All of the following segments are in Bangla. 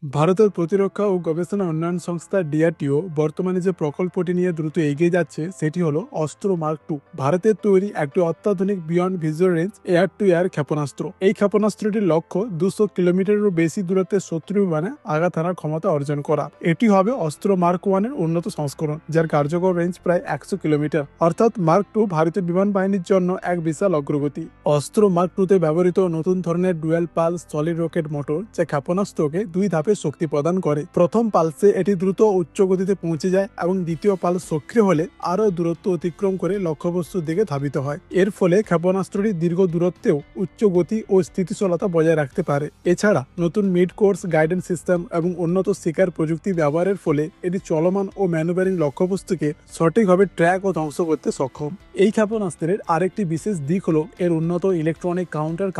ভারতের প্রতিরক্ষা ও গবেষণা উন্নয়ন সংস্থা ডিআরডিও বর্তমানে যে প্রকল্পটি নিয়ে দ্রুত এগিয়ে যাচ্ছে সেটি হলো অস্ত্র মার্ক টু। ভারতের তৈরি একটি অত্যাধুনিক beyond visual range air two air ক্ষেপণাস্ত্র। এই ক্ষেপণাস্ত্রটির লক্ষ্য 200 কিলোমিটারেরও বেশি দূরত্বের শত্রু বিমানে আঘাত হানার ক্ষমতা অর্জন করা। এটি হবে অস্ত্র মার্ক ওয়ানের উন্নত সংস্করণ, যার কার্যকর রেঞ্জ প্রায় 100 কিলোমিটার। অর্থাৎ মার্ক টু ভারতীয় বিমান বাহিনীর জন্য এক বিশাল অগ্রগতি। অস্ত্র মার্ক টুতে ব্যবহৃত নতুন ধরনের dual pulse solid rocket motor, যা ক্ষেপণাস্ত্রকে 2 ধাপে শক্তি প্রদান করে। প্রথম পালসে এটি দ্রুত উচ্চ গতিতে পৌঁছে যায় এবং দ্বিতীয় পালস সক্রিয় হলে আরও দূরত্ব অতিক্রম করে লক্ষ্যবস্তুর দিকে ধাবিত হয়। এর ফলে ক্ষেপণাস্ত্রটি দীর্ঘ দূরত্বেও উচ্চ গতি ও স্থিতিশীলতা বজায় রাখতে পারে। এছাড়া নতুন মিড কোর্স গাইডেন্স সিস্টেম এবং উন্নত শিকার প্রযুক্তি ব্যবহারের ফলে এটি চলমান ও ম্যানুভারিং লক্ষ্যবস্তুকে সঠিকভাবে ট্র্যাক ও ধ্বংস করতে সক্ষম। এই ক্ষেপণাস্ত্রের আরেকটি বিশেষ দিক হল এর উন্নত ইলেকট্রনিক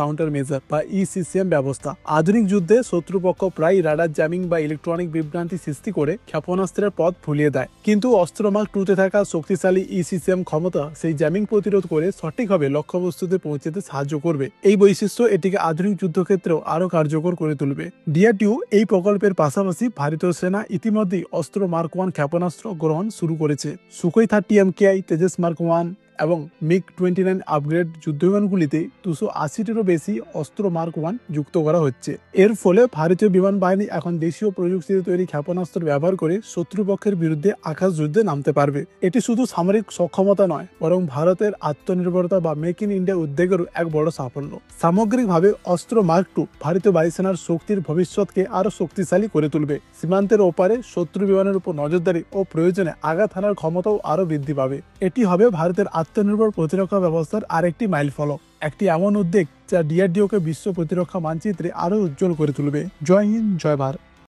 কাউন্টার মেজার বা ইসিসিএম ব্যবস্থা। আধুনিক যুদ্ধে শত্রুপক্ষ প্রায় রাডার জ্যামিং বা ইলেকট্রনিক বিভ্রান্তি সৃষ্টি করে ক্ষেপণাস্ত্রের পথ ভুলিয়ে দেয়, কিন্তু অস্ত্র মার্ক টুতে থাকা শক্তিশালী ইসিসিএম ক্ষমতা সেই জ্যামিং প্রতিরোধ করে সঠিকভাবে লক্ষ্যবস্তুতে পৌঁছতে সাহায্য করবে। এই বৈশিষ্ট্য এটিকে আধুনিক যুদ্ধক্ষেত্রেও আরও কার্যকর করে তুলবে। ডিআরডিও এই প্রকল্পের পাশাপাশি ভারতীয় সেনা ইতিমধ্যেই অস্ত্র মার্ক ওয়ান ক্ষেপণাস্ত্র গ্রহণ শুরু করেছে। Sukhoi 30 MKI, Tejas mark one এবং মিগ-29 আপগ্রেড যুদ্ধবিমানগুলিতে 280টিরও বেশি অস্ত্র মার্ক ওয়ান যুক্ত করা হচ্ছে। এর ফলে ভারতীয় বিমান বাহিনী এখন দেশীয় প্রযুক্তিতে তৈরি ক্ষেপণাস্ত্র ব্যবহার করে শত্রুপক্ষের বিরুদ্ধে আকাশ যুদ্ধে নামতে পারবে। এটি শুধু সামরিক সক্ষমতা নয়, বরং ভারতের আত্মনির্ভরতা বা মেক ইন ইন্ডিয়া উদ্যোগেরও এক বড় সাফল্য। সামগ্রিকভাবে অস্ত্র মার্ক টু ভারতীয় বায়ুসেনার শক্তির ভবিষ্যৎকে আরও শক্তিশালী করে তুলবে। সীমান্তের ওপারে শত্রু বিমানের উপর নজরদারি ও প্রয়োজনে আঘাত হানার ক্ষমতাও আরও বৃদ্ধি পাবে। এটি হবে ভারতের আত্মনির্ভর প্রতিরক্ষা ব্যবস্থার আরেকটি মাইলফলক, একটি এমন উদ্যোগ যা ডিআরডিওকে বিশ্ব প্রতিরক্ষা মানচিত্রে আরও উজ্জ্বল করে তুলবে। জয় হিন্দ, জয় ভারত।